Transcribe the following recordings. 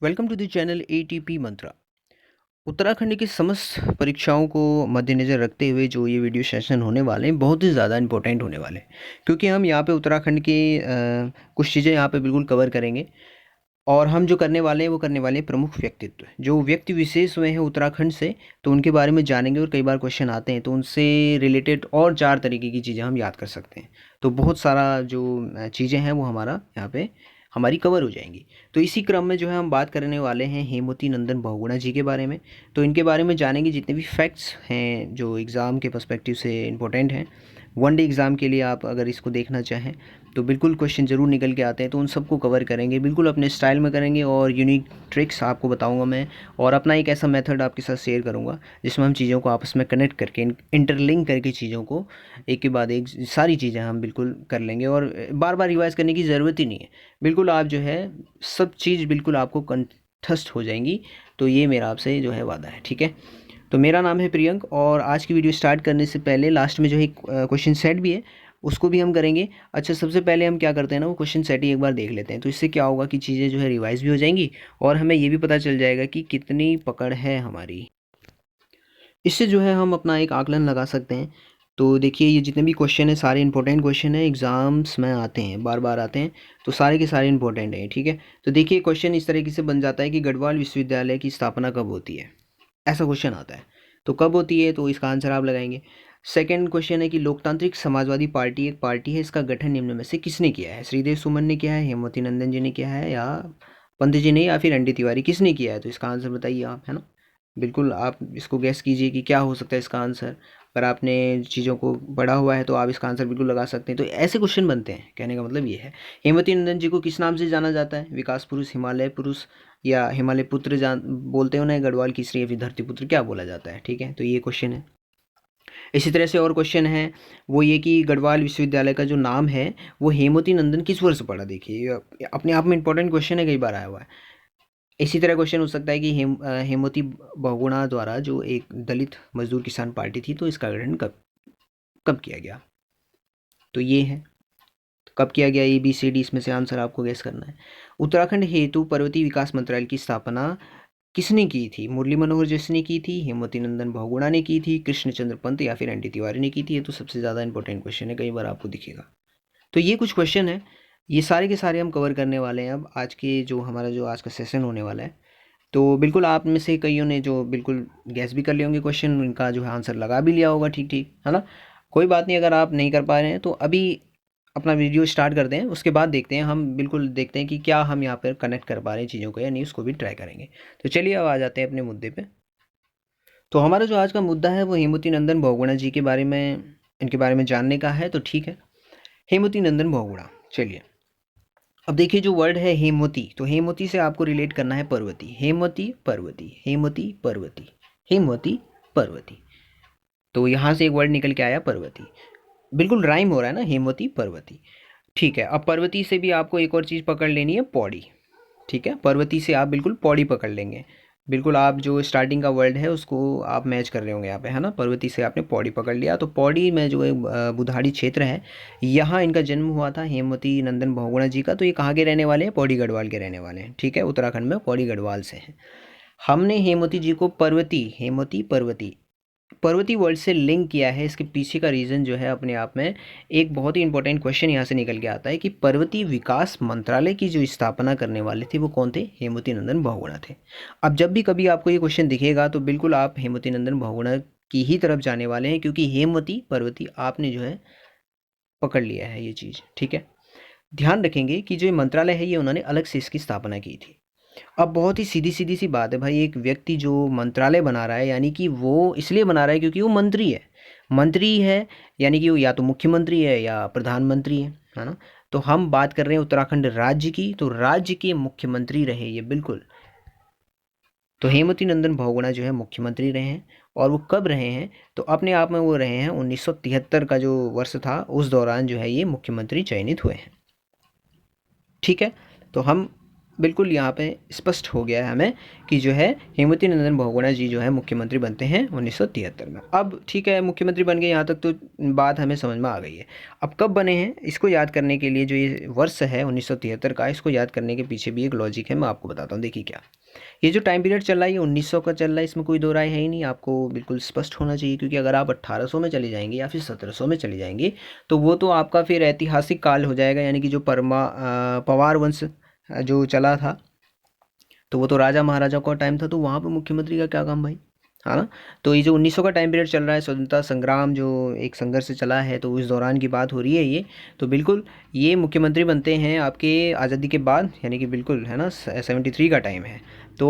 Welcome to the channel ATP Mantra. Uttarakhand की समस्त परीक्षाओं को मद्देनज़र रखते हुए जो ये वीडियो सेशन होने वाले हैं बहुत ही ज़्यादा इंपॉर्टेंट होने वाले हैं, क्योंकि हम यहाँ पे उत्तराखंड के कुछ चीज़ें यहाँ पे बिल्कुल कवर करेंगे। और हम जो करने वाले हैं वो करने वाले हैं प्रमुख व्यक्तित्व जो व्यक्ति विशेष हुए हैं उत्तराखंड से, तो उनके बारे में जानेंगे। और कई बार क्वेश्चन आते हैं तो उनसे रिलेटेड और 4 तरीके की चीज़ें हम याद कर सकते हैं। तो बहुत सारा जो चीज़ें हैं वो हमारा यहाँ पे हमारी कवर हो जाएंगी। तो इसी क्रम में जो है हम बात करने वाले हैं हेमवती नंदन बहुगुणा जी के बारे में। तो इनके बारे में जानेंगे जितने भी फैक्ट्स हैं जो एग्ज़ाम के पर्सपेक्टिव से इम्पोर्टेंट हैं। वन डे एग्ज़ाम के लिए आप अगर इसको देखना चाहें तो बिल्कुल क्वेश्चन ज़रूर निकल के आते हैं, तो उन सबको कवर करेंगे, बिल्कुल अपने स्टाइल में करेंगे। और यूनिक ट्रिक्स आपको बताऊंगा मैं, और अपना एक ऐसा मेथड आपके साथ शेयर करूंगा जिसमें हम चीज़ों को आपस में कनेक्ट करके इंटरलिंक करके चीज़ों को एक के बाद एक सारी चीज़ें हम बिल्कुल कर लेंगे। और बार बार रिवाइज़ करने की ज़रूरत ही नहीं है, बिल्कुल आप जो है सब चीज़ बिल्कुल आपको कंठस्थ हो जाएंगी। तो ये मेरा आपसे जो है वादा है, ठीक है। तो मेरा नाम है प्रियंक, और आज की वीडियो स्टार्ट करने से पहले लास्ट में जो है क्वेश्चन सेट भी है, उसको भी हम करेंगे। अच्छा, सबसे पहले हम क्या करते हैं ना, वो क्वेश्चन सेट ही एक बार देख लेते हैं। तो इससे क्या होगा कि चीज़ें जो है रिवाइज भी हो जाएंगी और हमें ये भी पता चल जाएगा कि कितनी पकड़ है हमारी। इससे जो है हम अपना एक आकलन लगा सकते हैं। तो देखिए, ये जितने भी क्वेश्चन है सारे इंपॉर्टेंट क्वेश्चन है, एग्ज़ाम्स में आते हैं, बार बार आते हैं, तो सारे के सारे इंपॉर्टेंट हैं, ठीक है। तो देखिए, क्वेश्चन इस तरीके से बन जाता है कि गढ़वाल विश्वविद्यालय की स्थापना कब होती है, ऐसा क्वेश्चन आता है। तो कब होती है, तो इसका आंसर आप लगाएंगे। सेकंड क्वेश्चन है कि लोकतांत्रिक समाजवादी पार्टी एक पार्टी है, इसका गठन निम्न में से किसने किया है? श्रीदेव सुमन ने किया है, हेमवती नंदन जी ने किया है, या पंडित जी ने, या फिर एन डी तिवारी, किसने किया है? तो इसका आंसर बताइए आप, है ना। बिल्कुल आप इसको गैस कीजिए कि क्या हो सकता है इसका आंसर। अगर आपने चीज़ों को पढ़ा हुआ है तो आप इसका आंसर बिल्कुल लगा सकते हैं। तो ऐसे क्वेश्चन बनते हैं, कहने का मतलब ये है। हेमवती नंदन जी को किस नाम से जाना जाता है? विकास पुरुष, हिमालय पुरुष, या हिमालय पुत्र जान बोलते हैं उन्हें, गढ़वाल केसरी, या फिर धरती पुत्र, क्या बोला जाता है? ठीक है, तो ये क्वेश्चन है। इसी तरह से और क्वेश्चन है वो ये कि गढ़वाल विश्वविद्यालय का जो नाम है वो हेमवती नंदन किस वर्ष पड़ा? देखिए, ये अपने आप में इंपॉर्टेंट क्वेश्चन है, कई बार आया हुआ है। इसी तरह क्वेश्चन हो सकता है कि हेमवती बहुगुणा द्वारा जो एक दलित मजदूर किसान पार्टी थी, तो इसका गठन कब कब किया गया? तो ये है, तो कब किया गया, ए बी सी डी, इसमें से आंसर आपको गैस करना है। उत्तराखंड हेतु पर्वतीय विकास मंत्रालय की स्थापना किसने की थी? मुरली मनोहर जोशी ने की थी, हेमवती नंदन बहुगुणा ने की थी, कृष्णचंद्र पंत, या फिर एन डी तिवारी ने की थी? ये तो सबसे ज़्यादा इंपॉर्टेंट क्वेश्चन है, कई बार आपको दिखेगा। तो ये कुछ क्वेश्चन है, ये सारे के सारे हम कवर करने वाले हैं अब आज के जो हमारा जो आज का सेशन होने वाला है। तो बिल्कुल आप में से कईयों ने जो बिल्कुल गैस भी कर लिए होंगे क्वेश्चन, उनका जो है आंसर लगा भी लिया होगा, ठीक ठीक, है ना। कोई बात नहीं, अगर आप नहीं कर पा रहे हैं तो अभी अपना वीडियो स्टार्ट करते हैं, उसके बाद देखते हैं, हम बिल्कुल देखते हैं कि क्या हम यहाँ पर कनेक्ट कर पा रहे हैं चीज़ों को या नहीं, उसको भी ट्राई करेंगे। तो चलिए अब आ जाते हैं अपने मुद्दे पे। तो हमारा जो आज का मुद्दा है वो हेमवती नंदन बहुगुणा जी के बारे में, इनके बारे में जानने का है। तो ठीक है, हेमवती नंदन बहुगुणा, चलिए। अब देखिए, जो वर्ड है हेमवती, तो हेमवती से आपको रिलेट करना है पर्वती, हेमवती पर्वती, हेमवती पर्वती, हेमवती पर्वती। तो यहाँ से एक वर्ड निकल के आया पर्वती, बिल्कुल राइम हो रहा है ना, हेमवती पर्वती। ठीक है, अब पर्वती से भी आपको एक और चीज़ पकड़ लेनी है, पौड़ी। ठीक है, पर्वती से आप बिल्कुल पौड़ी पकड़ लेंगे। बिल्कुल आप जो स्टार्टिंग का वर्ड है उसको आप मैच कर रहे होंगे यहाँ पे, है ना। पर्वती से आपने पौड़ी पकड़ लिया, तो पौड़ी में जो एक बुधाड़ी क्षेत्र है, यहाँ इनका जन्म हुआ था हेमवती नंदन बहुगुणा जी का। तो ये कहाँ के रहने वाले हैं? पौड़ी गढ़वाल के रहने वाले हैं, ठीक है, उत्तराखंड में पौड़ी गढ़वाल से हैं। हमने हेमवती जी को पर्वती, हेमवती पर्वती, पर्वतीय वर्ल्ड से लिंक किया है। इसके पीछे का रीज़न जो है अपने आप में एक बहुत ही इंपॉर्टेंट क्वेश्चन यहाँ से निकल के आता है कि पर्वतीय विकास मंत्रालय की जो स्थापना करने वाले थे वो कौन थे? हेमवती नंदन बहुगुणा थे। अब जब भी कभी आपको ये क्वेश्चन दिखेगा तो बिल्कुल आप हेमवती नंदन बहुगुणा की ही तरफ जाने वाले हैं, क्योंकि हेमवती पर्वती आपने जो है पकड़ लिया है ये चीज़, ठीक है। ध्यान रखेंगे कि जो ये मंत्रालय है ये उन्होंने अलग से इसकी स्थापना की थी। अब बहुत ही सीधी सीधी सी बात है भाई, एक व्यक्ति जो मंत्रालय बना रहा है, यानी कि वो इसलिए बना रहा है क्योंकि वो मंत्री है। मंत्री है यानी कि वो या तो मुख्यमंत्री है या प्रधानमंत्री है ना। तो हम बात कर रहे हैं उत्तराखंड राज्य की, तो राज्य के मुख्यमंत्री रहे ये, बिल्कुल। तो हेमवती नंदन बहुगुणा जो है मुख्यमंत्री रहे हैं, और वो कब रहे हैं? तो अपने आप में वो रहे हैं 1973 का जो वर्ष था, उस दौरान जो है ये मुख्यमंत्री चयनित हुए हैं, ठीक है। तो हम बिल्कुल यहाँ पे स्पष्ट हो गया है हमें कि जो है हेमवती नंदन बहुगुणा जी जो है मुख्यमंत्री बनते हैं 1973 में। अब ठीक है, मुख्यमंत्री बन गए, यहाँ तक तो बात हमें समझ में आ गई है। अब कब बने हैं इसको याद करने के लिए जो ये वर्ष है 1973 का, इसको याद करने के पीछे भी एक लॉजिक है, मैं आपको बताता हूँ। देखिए क्या, ये जो टाइम पीरियड चल रहा है ये 1900 का चल रहा है, इसमें कोई दो राय है ही नहीं, आपको बिल्कुल स्पष्ट होना चाहिए। क्योंकि अगर आप 1800 में चले जाएंगे या फिर 1700 में चले जाएंगे तो वो तो आपका फिर ऐतिहासिक काल हो जाएगा, यानी कि जो पवार वंश जो चला था, तो वो तो राजा महाराजा का टाइम था, तो वहाँ पे मुख्यमंत्री का क्या काम भाई, है ना। तो ये जो 1900 का टाइम पीरियड चल रहा है, स्वतंत्रता संग्राम जो एक संघर्ष चला है, तो उस दौरान की बात हो रही है ये। तो बिल्कुल ये मुख्यमंत्री बनते हैं आपके आज़ादी के बाद, यानी कि बिल्कुल है ना 73 का टाइम है। तो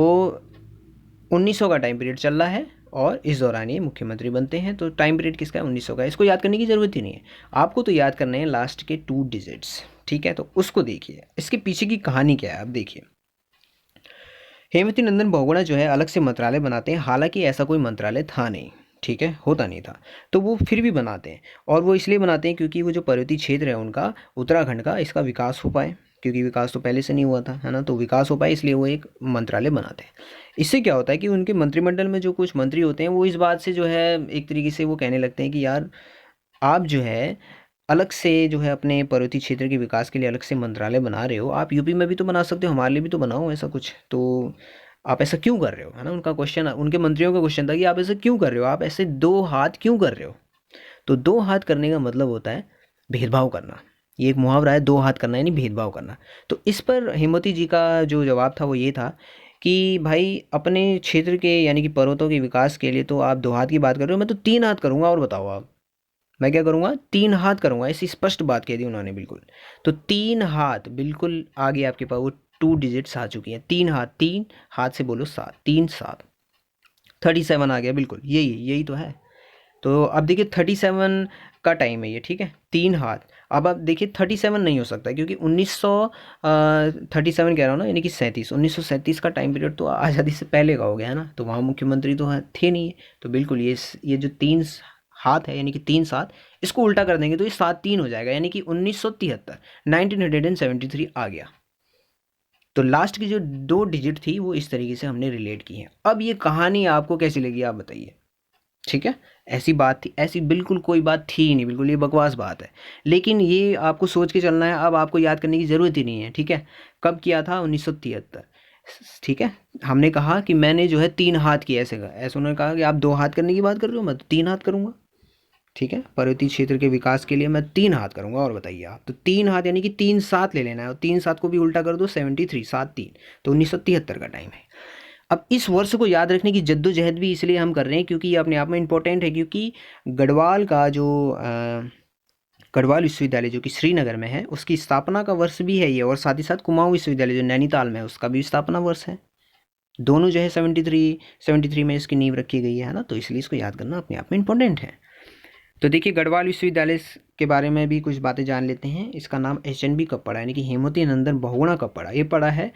1900 का टाइम पीरियड चल रहा है और इस दौरान ये मुख्यमंत्री बनते हैं। तो टाइम पीरियड किसका है, 1900 का। इसको याद करने की ज़रूरत ही नहीं है, आपको तो याद करने हैं लास्ट के 2 डिजिट्स, ठीक है। तो उसको देखिए, इसके पीछे की कहानी क्या है आप देखिए। हेमवती नंदन बहुगुणा जो है अलग से मंत्रालय बनाते हैं, हालांकि ऐसा कोई मंत्रालय था नहीं, ठीक है, होता नहीं था, तो वो फिर भी बनाते हैं। और वो इसलिए बनाते हैं क्योंकि वो जो पर्वतीय क्षेत्र है उनका, उत्तराखंड का, इसका विकास हो पाए, क्योंकि विकास तो पहले से नहीं हुआ था, है ना। तो विकास हो पाए इसलिए वो एक मंत्रालय बनाते हैं। इससे क्या होता है कि उनके मंत्रिमंडल में जो कुछ मंत्री होते हैं वो इस बात से जो है एक तरीके से वो कहने लगते हैं कि यार आप जो है अलग से जो है अपने पर्वतीय क्षेत्र के विकास के लिए अलग से मंत्रालय बना रहे हो, आप यूपी में भी तो बना सकते हो, हमारे लिए भी तो बनाओ ऐसा कुछ, तो आप ऐसा क्यों कर रहे हो, है ना। उनका क्वेश्चन, उनके मंत्रियों का क्वेश्चन था कि आप ऐसा क्यों कर रहे हो, आप ऐसे दो हाथ क्यों कर रहे हो। तो दो हाथ करने का मतलब होता है भेदभाव करना, ये एक मुहावरा है, दो हाथ करना यानी भेदभाव करना। तो इस पर हेमवती जी का जो जवाब था वो ये था कि भाई अपने क्षेत्र के यानी कि पर्वतों के विकास के लिए तो आप दो हाथ की बात कर रहे हो, मैं तो तीन हाथ करूँगा, और बताओ आप, मैं क्या करूँगा, तीन हाथ करूँगा, ऐसी स्पष्ट बात कह दी उन्होंने बिल्कुल। तो तीन हाथ बिल्कुल आ गया आपके पास, वो 2 डिजिट्स आ चुकी हैं, तीन हाथ, तीन हाथ से बोलो 7, 3 7, 37 आ गया, बिल्कुल यही यही तो है। तो अब देखिए 37 का टाइम है ये, ठीक है, तीन हाथ। अब आप देखिए 37 नहीं हो सकता, क्योंकि 37 कह रहा हूँ ना, यानी कि 1937 का टाइम पीरियड तो आज़ादी से पहले का हो गया है ना, तो वहाँ मुख्यमंत्री तो थे नहीं। तो बिल्कुल ये जो तीन हाथ है यानी कि तीन सात, इसको उल्टा कर देंगे तो ये 7 3 हो जाएगा, यानी कि 1973, 1973 आ गया। तो लास्ट की जो 2 डिजिट थी वो इस तरीके से हमने रिलेट की है। अब ये कहानी आपको कैसी लगी आप बताइए, ठीक है। ऐसी बात थी, ऐसी बिल्कुल कोई बात थी ही नहीं, बिल्कुल ये बकवास बात है। लेकिन ये आपको सोच के चलना है, अब आपको याद करने की ज़रूरत ही नहीं है, ठीक है। कब किया था, 1973, ठीक है। हमने कहा कि मैंने जो है तीन हाथ किया, ऐसे कहा, ऐसे उन्होंने कहा कि आप दो हाथ करने की बात कर रहे हो, मैं तो तीन हाथ करूँगा, ठीक है। पर्वतीय क्षेत्र के विकास के लिए मैं तीन हाथ करूँगा, और बताइए आप, तो तीन हाथ यानी कि 3 7 ले लेना है, और 3 7 को भी उल्टा कर दो 73, 7 3, तो 1973 का टाइम है। अब इस वर्ष को याद रखने की जद्दोजहद भी इसलिए हम कर रहे हैं क्योंकि ये अपने आप में इम्पोर्टेंट है, क्योंकि गढ़वाल का जो गढ़वाल विश्वविद्यालय जो कि श्रीनगर में है उसकी स्थापना का वर्ष भी है ये, और साथ ही साथ कुमाऊं विश्वविद्यालय जो नैनीताल में है उसका भी स्थापना वर्ष है। दोनों जो है 73 में इसकी नींव रखी गई है ना, तो इसलिए इसको याद करना अपने आप में इम्पोर्टेंट है। तो देखिए गढ़वाल विश्वविद्यालय के बारे में भी कुछ बातें जान लेते हैं। इसका नाम HNB कब पड़ा, यानी कि हेमवती नंदन बहुगुणा कब पड़ा, ये पड़ा है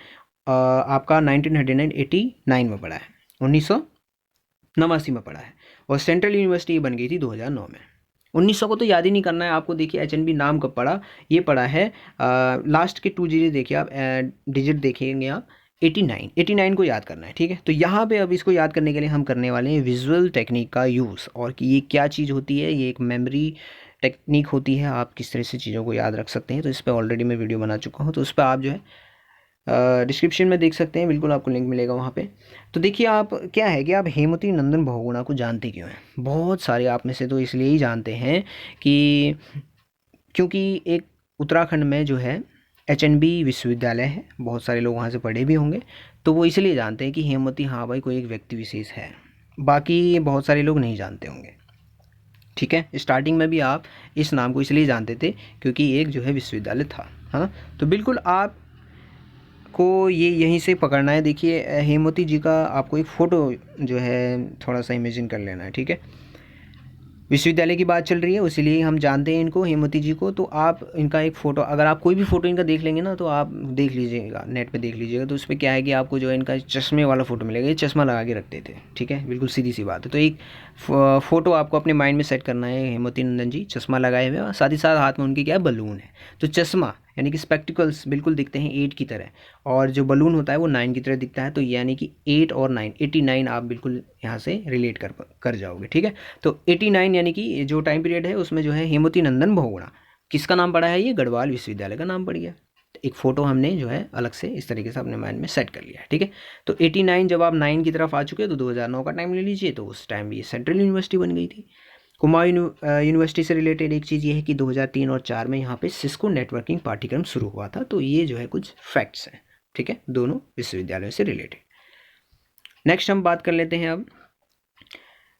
आपका 1989 में पड़ा है, 1989 में पड़ा है, और सेंट्रल यूनिवर्सिटी बन गई थी 2009 में। 1900 को तो याद ही नहीं करना है आपको। देखिए HNB नाम कब पड़ा, ये पड़ा है लास्ट के 2 डिजिट देखिए आप, डिजिट देखेंगे आप 89 को याद करना है, ठीक है। तो यहाँ पे अब इसको याद करने के लिए हम करने वाले हैं विजुअल टेक्निक का यूज़, और कि ये क्या चीज़ होती है, ये एक मेमोरी टेक्निक होती है, आप किस तरह से चीज़ों को याद रख सकते हैं। तो इस पर ऑलरेडी मैं वीडियो बना चुका हूँ, तो उस पर आप जो है डिस्क्रिप्शन में देख सकते हैं, बिल्कुल आपको लिंक मिलेगा वहाँ पे। तो देखिए आप, क्या है कि आप हेमवती नंदन बहुगुणा को जानते क्यों हैं। बहुत सारे आप में से तो इसलिए ही जानते हैं कि क्योंकि एक उत्तराखंड में जो है HNB विश्वविद्यालय है, बहुत सारे लोग वहाँ से पढ़े भी होंगे, तो वो इसलिए जानते हैं कि हेमवती हाँ भाई कोई एक व्यक्ति विशेष है, बाकी बहुत सारे लोग नहीं जानते होंगे, ठीक है। स्टार्टिंग में भी आप इस नाम को इसलिए जानते थे क्योंकि एक जो है विश्वविद्यालय था, है ना। तो बिल्कुल आप को ये यहीं से पकड़ना है। देखिए हेमवती जी का आपको एक फ़ोटो जो है थोड़ा सा इमेजिन कर लेना है, ठीक है। विश्वविद्यालय की बात चल रही है, इसीलिए हम जानते हैं इनको, हेमवती जी को। तो आप इनका एक फ़ोटो, अगर आप कोई भी फ़ोटो इनका देख लेंगे ना, तो आप देख लीजिएगा, नेट पे देख लीजिएगा, तो उसमें क्या है कि आपको जो है इनका चश्मे वाला फ़ोटो मिलेगा, ये चश्मा लगा के रखते थे, ठीक है, बिल्कुल सीधी सी बात है। तो एक फ़ोटो आपको अपने माइंड में सेट करना है, हेमवती नंदन जी चश्मा लगाए हुए, और साथ ही साथ हाथ में उनकी क्या है, बलून है। तो चश्मा यानी कि स्पेक्टिकल्स बिल्कुल दिखते हैं 8 की तरह, और जो बलून होता है वो 9 की तरह दिखता है, तो यानी कि 8 और 9 89 आप बिल्कुल यहाँ से रिलेट कर जाओगे, ठीक है। तो 89 यानी कि जो टाइम पीरियड है उसमें जो है हेमवती नंदन बहुगुणा, किसका नाम पड़ा है, ये गढ़वाल विश्वविद्यालय का नाम पड़ गया। एक फ़ोटो हमने जो है अलग से इस तरीके से अपने माइंड में सेट कर लिया है, ठीक है। तो 89 जब आप 9 की तरफ आ चुके हो तो 2009 का टाइम ले लीजिए, तो उस टाइम ये सेंट्रल यूनिवर्सिटी बन गई थी। कुमाऊं यूनिवर्सिटी से रिलेटेड एक चीज़ ये है कि 2003 और 4 में यहाँ पे सिस्को नेटवर्किंग पाठ्यक्रम शुरू हुआ था। तो ये जो है कुछ फैक्ट्स हैं, ठीक है, दोनों विश्वविद्यालयों से रिलेटेड। नेक्स्ट हम बात कर लेते हैं अब,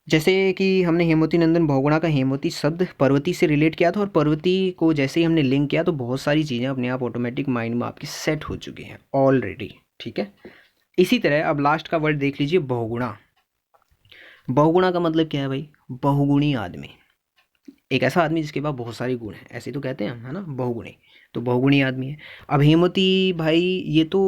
जैसे कि हमने हेमवती नंदन बहुगुणा का हेमवती शब्द पर्वती से रिलेट किया था, और पर्वती को जैसे ही हमने लिंक किया तो बहुत सारी चीज़ें अपने आप ऑटोमेटिक माइंड में आपकी सेट हो चुकी हैं ऑलरेडी, ठीक है। इसी तरह अब लास्ट का वर्ड देख लीजिए, बहुगुणा। बहुगुणा का मतलब क्या है भाई, बहुगुणी आदमी, एक ऐसा आदमी जिसके पास बहुत सारे गुण हैं, ऐसे तो कहते हैं हम, है ना, बहुगुणी। तो बहुगुणी आदमी है। अब हेमवती भाई ये तो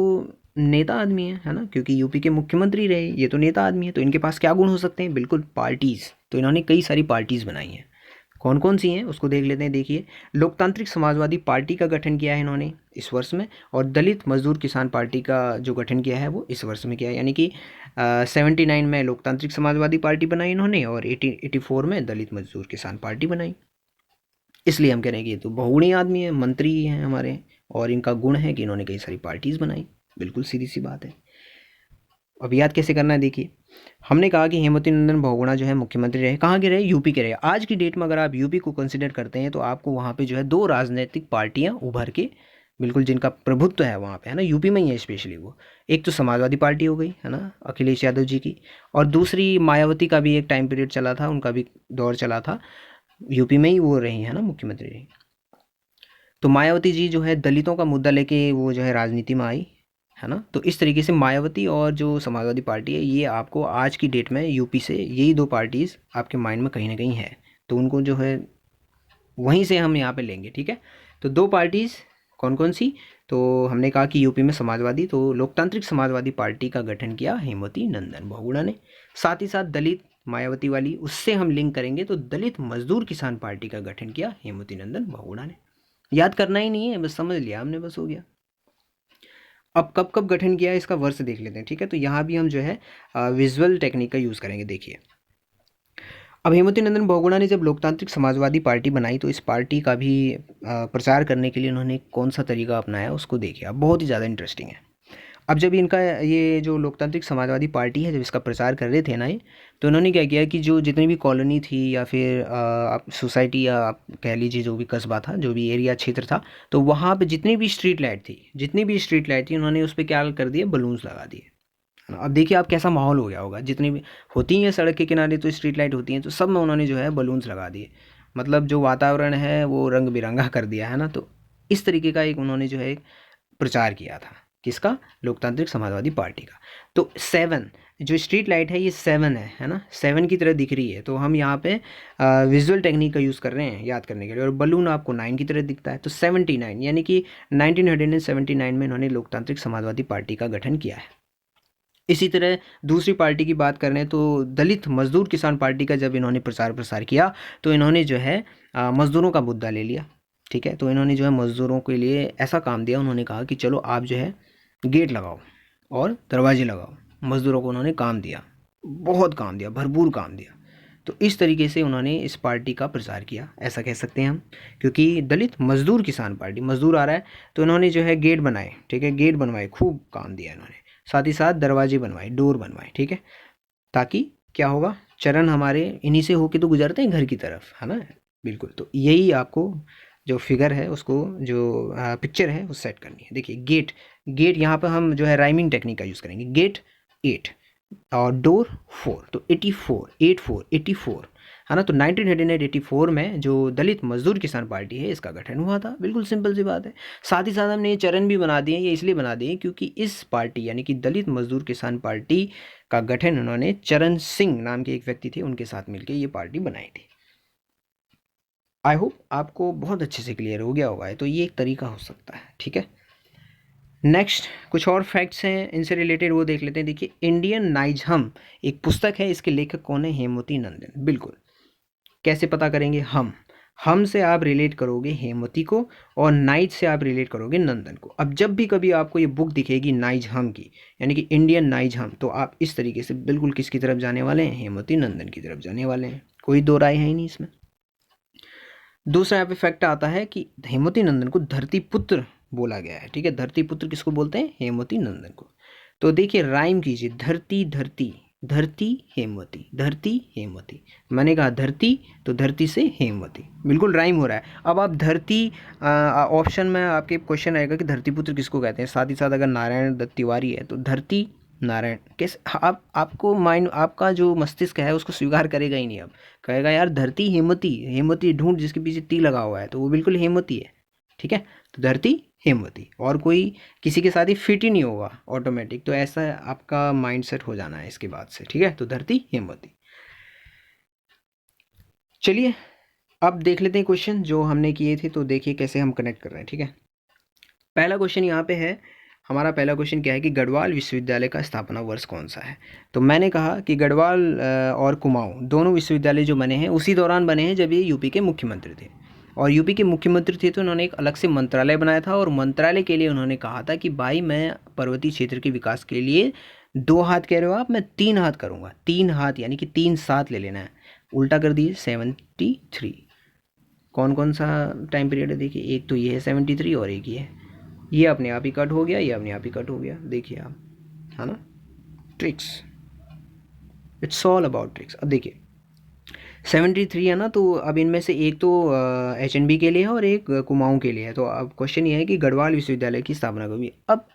नेता आदमी है ना, क्योंकि यूपी के मुख्यमंत्री रहे, ये तो नेता आदमी है, तो इनके पास क्या गुण हो सकते हैं, बिल्कुल पार्टीज़। तो इन्होंने कई सारी पार्टीज़ बनाई हैं, कौन कौन सी हैं उसको देख लेते हैं। देखिए, लोकतांत्रिक समाजवादी पार्टी का गठन किया है इन्होंने इस वर्ष में, और दलित मजदूर किसान पार्टी का जो गठन किया है वो इस वर्ष में किया है। यानी कि 79 में लोकतांत्रिक समाजवादी पार्टी बनाई इन्होंने, और 84 में दलित मजदूर किसान पार्टी बनाई। इसलिए हम कह रहे हैं कि ये तो बहुगुणी आदमी है, मंत्री हैं हमारे, और इनका गुण है कि इन्होंने कई सारी पार्टीज़ बनाई। बिल्कुल सीधी सी बात है। अब याद कैसे करना है, देखिए, हमने कहा कि हेमवती नंदन बहुगुणा जो है मुख्यमंत्री रहे, कहाँ के रहे, यूपी के रहे। आज की डेट में अगर आप यूपी को कंसिडर करते हैं तो आपको वहाँ पे जो है दो राजनीतिक पार्टियाँ उभर के, बिल्कुल जिनका प्रभुत्व है वहाँ पे, है ना, यूपी में ही है स्पेशली वो। एक तो समाजवादी पार्टी हो गई, है ना, अखिलेश यादव जी की, और दूसरी मायावती का भी एक टाइम पीरियड चला था, उनका भी दौर चला था, यूपी में ही वो रही, है ना, मुख्यमंत्री रही। तो मायावती जी जो है दलितों का मुद्दा लेके वो जो है राजनीति में आई, है ना। तो इस तरीके से मायावती और जो समाजवादी पार्टी है, ये आपको आज की डेट में यूपी से यही दो पार्टीज़ आपके माइंड में कहीं ना कहीं है, तो उनको जो है वहीं से हम यहाँ पे लेंगे, ठीक है। तो दो पार्टीज़ कौन कौन सी, तो हमने कहा कि यूपी में समाजवादी, तो लोकतांत्रिक समाजवादी पार्टी का गठन किया हेमवती नंदन बहुगुणा ने। साथ ही साथ दलित मायावती वाली, उससे हम लिंक करेंगे तो दलित मजदूर किसान पार्टी का गठन किया हेमवती नंदन बहुगुणा ने। याद करना ही नहीं है, बस समझ लिया हमने, बस हो गया। अब कब कब गठन किया है इसका वर्ष देख लेते हैं, ठीक है। तो यहाँ भी हम जो है विजुअल टेक्निक का यूज़ करेंगे। देखिए, अब हेमवती नंदन बहुगुणा ने जब लोकतांत्रिक समाजवादी पार्टी बनाई तो इस पार्टी का भी प्रचार करने के लिए उन्होंने कौन सा तरीका अपनाया उसको देखिए, अब बहुत ही ज़्यादा इंटरेस्टिंग है। अब जब इनका ये जो लोकतांत्रिक समाजवादी पार्टी है, जब इसका प्रचार कर रहे थे ना ये, तो इन्होंने क्या किया कि जो जितनी भी कॉलोनी थी या फिर आप सोसाइटी, या आप कह लीजिए जो भी कस्बा था, जो भी एरिया क्षेत्र था, तो वहाँ पे जितनी भी स्ट्रीट लाइट थी उन्होंने उस पर क्या कर दिए, बलून्स लगा दिए, है ना। अब देखिए आप कैसा माहौल हो गया होगा, जितनी भी होती हैं सड़क के किनारे तो स्ट्रीट लाइट होती हैं, तो सब में उन्होंने जो है बलून्स लगा दिए, मतलब जो वातावरण है वो रंग बिरंगा कर दिया, है ना। तो इस तरीके का एक उन्होंने जो है प्रचार किया था, किसका, लोकतांत्रिक समाजवादी पार्टी का। तो 7 जो स्ट्रीट लाइट है ये 7 है ना, 7 की तरह दिख रही है, तो हम यहाँ पे विजुअल टेक्निक का यूज़ कर रहे हैं याद करने के लिए, और बलून आपको 9 की तरह दिखता है, तो 79 यानी कि 1979 में इन्होंने लोकतांत्रिक समाजवादी पार्टी का गठन किया है। इसी तरह दूसरी पार्टी की बात करें तो दलित मजदूर किसान पार्टी का जब इन्होंने प्रचार प्रसार किया तो इन्होंने जो है मजदूरों का मुद्दा ले लिया, ठीक है। तो इन्होंने जो है मजदूरों के लिए ऐसा काम दिया, उन्होंने कहा कि चलो आप जो है गेट लगाओ और दरवाजे लगाओ। मजदूरों को उन्होंने काम दिया, बहुत काम दिया, भरपूर काम दिया। तो इस तरीके से उन्होंने इस पार्टी का प्रचार किया, ऐसा कह सकते हैं हम, क्योंकि दलित मजदूर किसान पार्टी, मजदूर आ रहा है तो इन्होंने जो है गेट बनाए, ठीक है, गेट बनवाए, खूब काम दिया इन्होंने, साथ ही साथ दरवाजे बनवाए, डोर बनवाए, ठीक है, ताकि क्या होगा, चरण हमारे इन्हीं से होके तो गुजरते हैं घर की तरफ, है ना। बिल्कुल, तो यही आपको जो फिगर है उसको, जो पिक्चर है वो सेट करनी है। देखिए, गेट यहाँ पर हम जो है राइमिंग टेक्निक का यूज़ करेंगे, गेट 8 और डोर 4, तो 84 है ना। तो 1984 में जो दलित मजदूर किसान पार्टी है इसका गठन हुआ था, बिल्कुल सिंपल सी बात है। साथ ही साथ हमने ये चरण भी बना दिए, ये इसलिए बना दिए क्योंकि इस पार्टी यानी कि दलित मजदूर किसान पार्टी का गठन उन्होंने चरण सिंह नाम के एक व्यक्ति थे उनके साथ मिलकर ये पार्टी बनाई थी। आई होप आपको बहुत अच्छे से क्लियर हो गया होगा, तो ये एक तरीका हो सकता है, ठीक है। नेक्स्ट कुछ और फैक्ट्स हैं इनसे रिलेटेड, वो देख लेते हैं। देखिए, इंडियन नाइजहम एक पुस्तक है, इसके लेखक कौन है, हेमवती नंदन। बिल्कुल, कैसे पता करेंगे हम, हम से आप रिलेट करोगे हेमवती को और नाइज से आप रिलेट करोगे नंदन को। अब जब भी कभी आपको ये बुक दिखेगी नाइज हम की, यानी कि इंडियन नाइज हम, तो आप इस तरीके से बिल्कुल किसकी तरफ जाने वाले हैं, हेमवती नंदन की तरफ जाने वाले हैं, कोई दो राय है ही नहीं इसमें। दूसरा यहाँ पे फैक्ट आता है कि हेमवती नंदन को धरती पुत्र बोला गया है, ठीक है। धरती पुत्र किसको बोलते हैं, हेमवती नंदन को। तो देखिए राइम कीजिए, धरती धरती, धरती हेमवती, धरती हेमवती। मैंने कहा धरती तो धरती से हेमवती, बिल्कुल राइम हो रहा है। अब आप धरती, ऑप्शन में आपके क्वेश्चन आएगा कि धरती पुत्र किसको कहते हैं, साथ ही साथ अगर नारायण दत्त तिवारी है तो धरती नारायण कैसे, आप आपको माइंड, आपका जो मस्तिष्क है उसको स्वीकार करेगा ही नहीं। अब कहेगा यार धरती हेमवती, हेमवती ढूंढ जिसके पीछे ती लगा हुआ है, तो वो बिल्कुल हेमवती है, ठीक है। तो धरती हेमवती, और कोई किसी के साथ ही फिट ही नहीं होगा ऑटोमेटिक, तो ऐसा आपका माइंडसेट हो जाना है इसके बाद से, ठीक है। तो धरती हेमवती। चलिए अब देख लेते हैं क्वेश्चन जो हमने किए थे, तो देखिए कैसे हम कनेक्ट कर रहे हैं, ठीक है। पहला क्वेश्चन यहाँ पे है, हमारा पहला क्वेश्चन क्या है कि गढ़वाल विश्वविद्यालय का स्थापना वर्ष कौन सा है। तो मैंने कहा कि गढ़वाल और कुमाऊं दोनों विश्वविद्यालय जो बने हैं उसी दौरान बने हैं जब ये यूपी के मुख्यमंत्री थे, और यूपी के मुख्यमंत्री थे तो उन्होंने एक अलग से मंत्रालय बनाया था, और मंत्रालय के लिए उन्होंने कहा था कि भाई मैं पर्वतीय क्षेत्र के विकास के लिए 2 हाथ कह रहे हो आप, मैं 3 हाथ करूँगा। 3 हाथ यानी कि 3 साथ ले लेना है, उल्टा कर दीजिए 73। कौन कौन सा टाइम पीरियड है देखिए, एक तो ये है 73 और एक ये अपने आप ही कट हो गया, ये अपने आप ही कट हो गया, देखिए आप, है ना, tricks, it's all about tricks. अब देखिए 73 है ना, तो अब इनमें से एक तो HNB के लिए है और एक कुमाऊं के लिए है। तो अब क्वेश्चन ये है कि गढ़वाल विश्वविद्यालय की स्थापना कब हुई। अब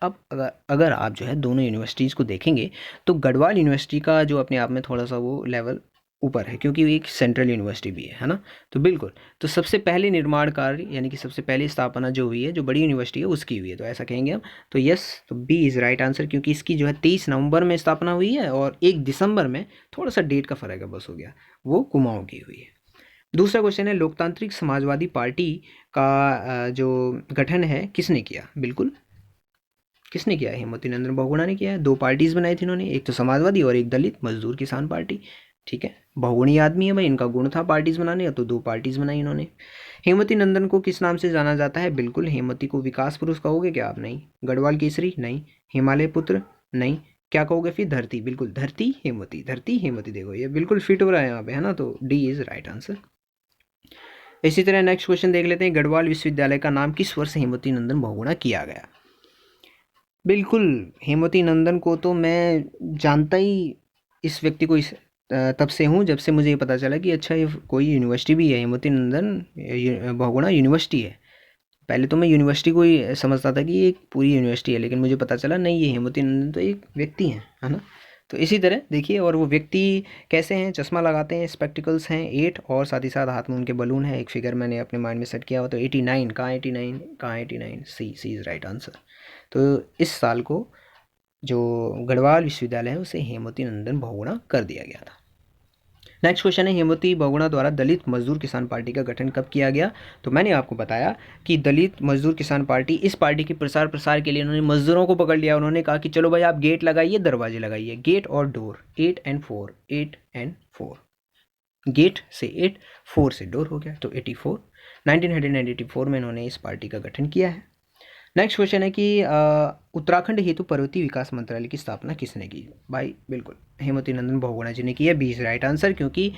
अगर आप जो है दोनों यूनिवर्सिटीज़ को देखेंगे तो गढ़वाल यूनिवर्सिटी का जो अपने आप में थोड़ा सा वो लेवल ऊपर है, क्योंकि वो एक सेंट्रल यूनिवर्सिटी भी है ना। तो बिल्कुल, तो सबसे पहले निर्माण कार्य यानी कि सबसे पहले स्थापना जो हुई है, जो बड़ी यूनिवर्सिटी है उसकी हुई है, तो ऐसा कहेंगे हम। तो यस, तो बी इज़ राइट आंसर, क्योंकि इसकी जो है 23 नवंबर में स्थापना हुई है और 1 दिसंबर में, थोड़ा सा डेट का फ़र्क है बस, हो गया, वो कुमाऊं की हुई है। दूसरा क्वेश्चन है, लोकतांत्रिक समाजवादी पार्टी का जो गठन है किसने किया। बिल्कुल किसने किया है, हेमवती नंदन बहुगुणा ने किया है। 2 पार्टीज बनाई थी इन्होंने, एक तो समाजवादी और एक दलित मजदूर किसान पार्टी, ठीक है। बहुगुणी आदमी है भाई, इनका गुण था पार्टीज बनाने का, तो 2 पार्टीज बनाई इन्होंने। हेमवती नंदन को किस नाम से जाना जाता है। बिल्कुल, हेमवती को विकास पुरुष कहोगे क्या आप, नहीं। गढ़वाल केसरी, नहीं। हिमालय पुत्र, नहीं। क्या कहोगे फिर, धरती, बिल्कुल धरती हेमवती, धरती हेमवती, देखो ये बिल्कुल फिट हो रहा है यहाँ पे, है ना। तो डी इज राइट आंसर। इसी तरह नेक्स्ट क्वेश्चन देख लेते हैं, गढ़वाल विश्वविद्यालय का नाम किस वर्ष हेमवती नंदन बहुगुणा किया गया। बिल्कुल, हेमवती नंदन को तो मैं जानता ही इस व्यक्ति को तब से हूँ जब से मुझे ये पता चला कि अच्छा ये कोई यूनिवर्सिटी भी है, हेमवती नंदन बहुगुणा यूनिवर्सिटी है। पहले तो मैं यूनिवर्सिटी को ही समझता था कि ये एक पूरी यूनिवर्सिटी है, लेकिन मुझे पता चला नहीं, ये हेमवती नंदन तो एक व्यक्ति हैं, है ना। तो इसी तरह देखिए, और वो व्यक्ति कैसे हैं, चश्मा लगाते हैं, स्पेक्टिकल्स हैं 8, और साथ ही साथ हाथ में उनके बलून है। एक फिगर मैंने अपने माइंड में सेट किया हुआ, तो 89, कहाँ 89, कहाँ 89, सी इज़ राइट आंसर। तो इस साल को जो गढ़वाल विश्वविद्यालय है उसे हेमवती नंदन बहुगुणा कर दिया गया था। नेक्स्ट क्वेश्चन है, हेमवती बहुगुणा द्वारा दलित मजदूर किसान पार्टी का गठन कब किया गया। तो मैंने आपको बताया कि दलित मजदूर किसान पार्टी, इस पार्टी के प्रसार प्रसार के लिए उन्होंने मजदूरों को पकड़ लिया। उन्होंने कहा कि चलो भाई आप गेट लगाइए, दरवाजे लगाइए, गेट और डोर, 8 and 4, 8 and 4, गेट से 8, 4 से डोर हो गया, तो 84, 1984 में इन्होंने इस पार्टी का गठन किया है। नेक्स्ट क्वेश्चन है कि उत्तराखंड हेतु पर्वतीय विकास मंत्रालय की स्थापना किसने की। भाई बिल्कुल हेमवती नंदन बहुगुणा जी ने की है, 20 राइट आंसर, क्योंकि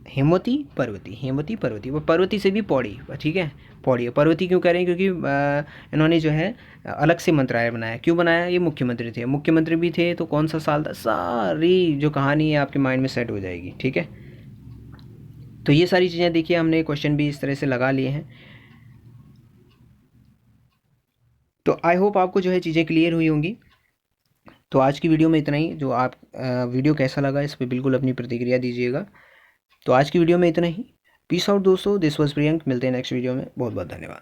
हेमवती पर्वती, वो पर्वती से भी पौड़ी, ठीक है, पौड़ी है। पर्वती क्यों कह रहे हैं, क्योंकि इन्होंने जो है अलग से मंत्रालय बनाया। क्यों बनाया, ये मुख्यमंत्री थे, मुख्यमंत्री भी थे, तो कौन सा साल था, सारी जो कहानी है आपके माइंड में सेट हो जाएगी, ठीक है। तो ये सारी चीज़ें देखिए, हमने क्वेश्चन भी इस तरह से लगा लिए हैं। तो आई होप आपको जो है चीज़ें क्लियर हुई होंगी। तो आज की वीडियो में इतना ही। जो आप वीडियो कैसा लगा इस पर बिल्कुल अपनी प्रतिक्रिया दीजिएगा। तो आज की वीडियो में इतना ही। पीस आउट दोस्तों, दिस वाज प्रियंक, मिलते हैं नेक्स्ट वीडियो में। बहुत बहुत धन्यवाद।